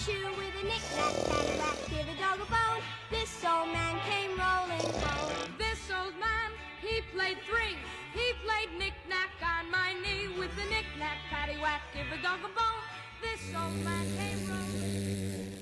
shoe with a knick-knack, paddywhack, give a dog a bone. This old man came rolling home. This old man, he played three. He played knick-knack on my knee with a knick-knack, paddywhack, give a dog a bone. This old man came rolling.